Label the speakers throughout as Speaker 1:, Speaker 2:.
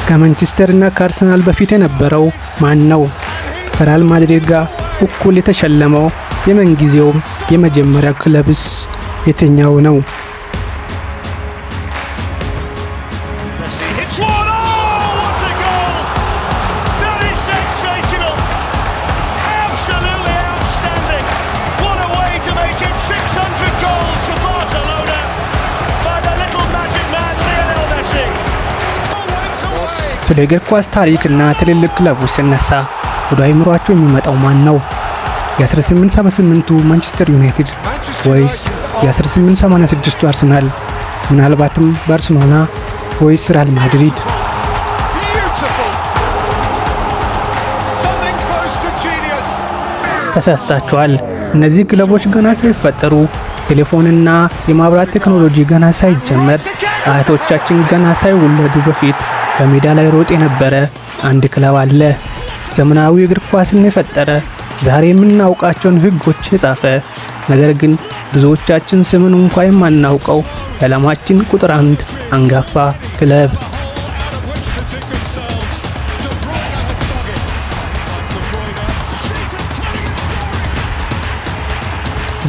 Speaker 1: ከማንቸስተር እና ከአርሰናል በፊት የነበረው ማን ነው? ከሪያል ማድሪድ ጋር እኩል የተሸለመው የምንጊዜውም የመጀመሪያ ክለብስ የትኛው ነው? ስለ እግር ኳስ ታሪክና ትልልቅ ክለቦች ሲነሳ ወደ አይምሯቸው የሚመጣው ማን ነው? የ1878ቱ ማንቸስተር ዩናይትድ ወይስ የ1886ቱ አርሰናል? ምናልባትም ባርሴሎና ወይስ ሪያል ማድሪድ? ተሳስታችኋል። እነዚህ ክለቦች ገና ሳይፈጠሩ፣ ቴሌፎንና የማብራት ቴክኖሎጂ ገና ሳይጀመር፣ አያቶቻችን ገና ሳይወለዱ በፊት በሜዳ ላይ ሮጥ የነበረ አንድ ክለብ አለ። ዘመናዊ እግር ኳስን የፈጠረ፣ ዛሬ የምናውቃቸውን ሕጎች የጻፈ፣ ነገር ግን ብዙዎቻችን ስምን እንኳን የማናውቀው የዓለማችን ቁጥር 1 አንጋፋ ክለብ።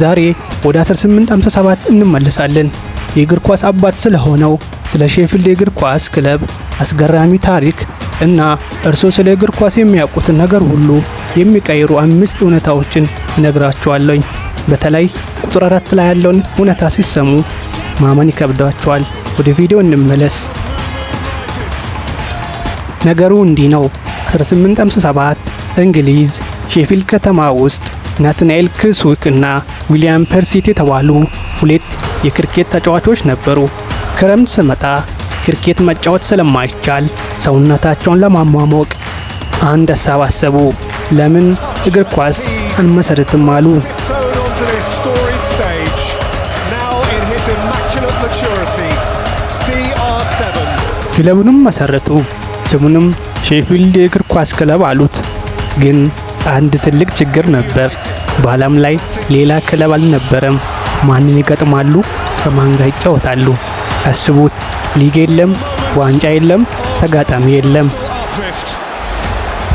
Speaker 1: ዛሬ ወደ 1857 እንመለሳለን። የእግር ኳስ አባት ስለሆነው ስለ ሼፊልድ የእግር ኳስ ክለብ አስገራሚ ታሪክ እና እርሶ ስለ እግር ኳስ የሚያውቁትን ነገር ሁሉ የሚቀይሩ 5 እውነታዎችን እነግራችኋለሁ። በተለይ ቁጥር 4 ላይ ያለውን እውነታ ሲሰሙ ማመን ይከብዳችኋል። ወደ ቪዲዮ እንመለስ። ነገሩ እንዲህ ነው። 1857 እንግሊዝ ሼፊልድ ከተማ ውስጥ ናትናኤል ክስዊክ እና ዊሊያም ፐርሲት የተባሉ 2 የክሪኬት ተጫዋቾች ነበሩ። ክረምት ሲመጣ ክሪኬት መጫወት ስለማይቻል ሰውነታቸውን ለማሟሟቅ አንድ ሀሳብ አሰቡ። ለምን እግር ኳስ አንመሰርትም አሉ። ክለቡንም መሰረቱ። ስሙንም ሼፊልድ የእግር ኳስ ክለብ አሉት። ግን አንድ ትልቅ ችግር ነበር። በዓለም ላይ ሌላ ክለብ አልነበረም። ማንን ይገጥማሉ? ከማን ጋር ይጫወታሉ? አስቡት። ሊግ የለም፣ ዋንጫ የለም፣ ተጋጣሚ የለም።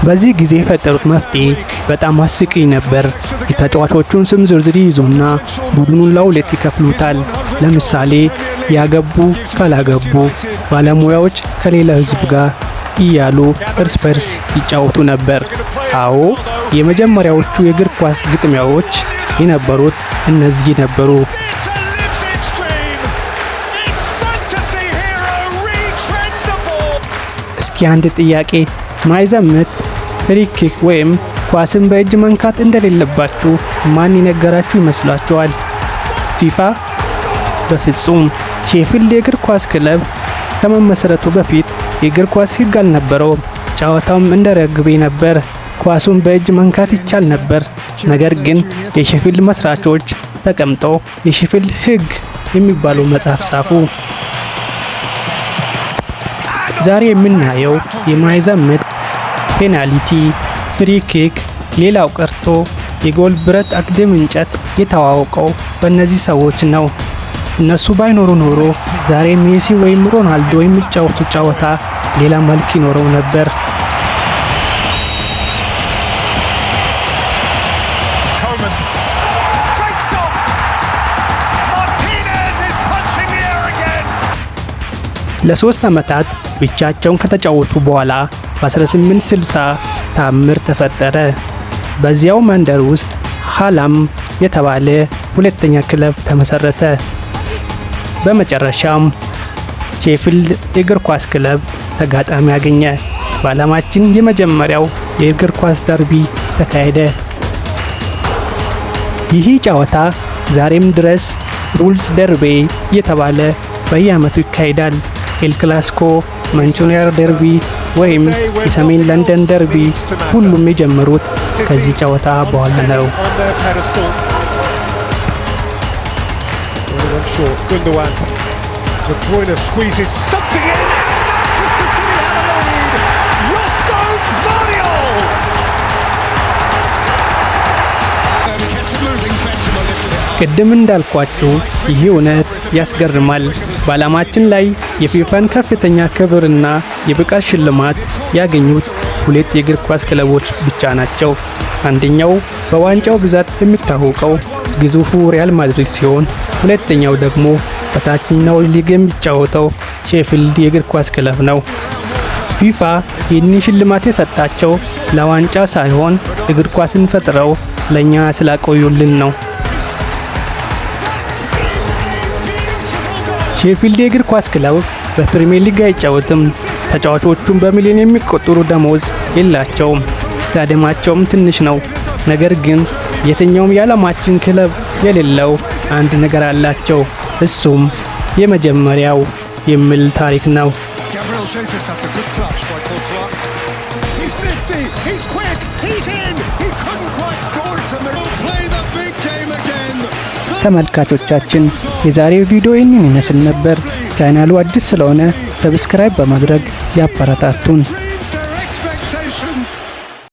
Speaker 1: በዚህ ጊዜ የፈጠሩት መፍትሄ በጣም አስቂኝ ነበር። የተጫዋቾቹን ስም ዝርዝር ይዙና ቡድኑን ለ2 ይከፍሉታል። ለምሳሌ ያገቡ፣ ካላገቡ፣ ባለሙያዎች ከሌላ ሕዝብ ጋር እያሉ እርስ በርስ ይጫወቱ ነበር። አዎ የመጀመሪያዎቹ የእግር ኳስ ግጥሚያዎች የነበሩት እነዚህ ነበሩ። እስኪ አንድ ጥያቄ፣ ማዕዘን ምት፣ ፍሪ ኪክ ወይም ኳስን በእጅ መንካት እንደሌለባችሁ ማን ይነገራችሁ ይመስላችኋል? ፊፋ? በፍጹም። ሼፊልድ የእግር ኳስ ክለብ ከመመስረቱ በፊት የእግር ኳስ ሕግ አልነበረውም። ጨዋታውም እንደ ረግቢ ነበር። ኳሱን በእጅ መንካት ይቻል ነበር። ነገር ግን የሼፊልድ መስራቾች ተቀምጠው የሼፊልድ ሕግ የሚባለው መጽሐፍ ጻፉ። ዛሬ የምናየው የማዕዘን ምት፣ ፔናልቲ፣ ፍሪ ኪክ፣ ሌላው ቀርቶ የጎል ብረት አግድም እንጨት የተዋወቀው በእነዚህ ሰዎች ነው። እነሱ ባይኖሩ ኖሮ ዛሬ ሜሲ ወይም ሮናልዶ የሚጫወቱ ጨዋታ ሌላ መልክ ይኖረው ነበር። ለ3 ዓመታት ብቻቸውን ከተጫወቱ በኋላ በ1860 ታምር ተፈጠረ። በዚያው መንደር ውስጥ ሃላም የተባለ ሁለተኛ ክለብ ተመሰረተ። በመጨረሻም ሼፊልድ የእግር ኳስ ክለብ ተጋጣሚ ያገኘ። በዓለማችን የመጀመሪያው የእግር ኳስ ደርቢ ተካሄደ። ይህ ጨዋታ ዛሬም ድረስ ሩልስ ደርቤ የተባለ በየዓመቱ ይካሄዳል። ኤል ክላሲኮ፣ ማንቹሪያር ደርቢ ወይም የሰሜን ለንደን ደርቢ ሁሉም የጀመሩት ከዚህ ጨዋታ በኋላ ነው። ቅድም እንዳልኳችሁ ይህ እውነት ያስገርማል። በዓለማችን ላይ የፊፋን ከፍተኛ ክብርና የብቃት ሽልማት ያገኙት 2 የእግር ኳስ ክለቦች ብቻ ናቸው። አንደኛው በዋንጫው ብዛት የሚታወቀው ግዙፉ ሪያል ማድሪድ ሲሆን ሁለተኛው ደግሞ በታችኛው ሊግ የሚጫወተው ሼፊልድ የእግር ኳስ ክለብ ነው። ፊፋ ይህንን ሽልማት የሰጣቸው ለዋንጫ ሳይሆን እግር ኳስን ፈጥረው ለኛ ስላቆዩልን ነው። ሼፊልድ የእግር ኳስ ክለብ በፕሪሚየር ሊግ አይጫወትም። ተጫዋቾቹም በሚሊዮን የሚቆጠሩ ደሞዝ የላቸውም። ስታዲየማቸውም ትንሽ ነው። ነገር ግን የትኛውም የዓለማችን ክለብ የሌለው አንድ ነገር አላቸው። እሱም የመጀመሪያው የሚል ታሪክ ነው። ተመልካቾቻችን የዛሬው ቪዲዮ ይህንን ይመስል ነበር። ቻናሉ አዲስ ስለሆነ ሰብስክራይብ በማድረግ ያበረታቱን።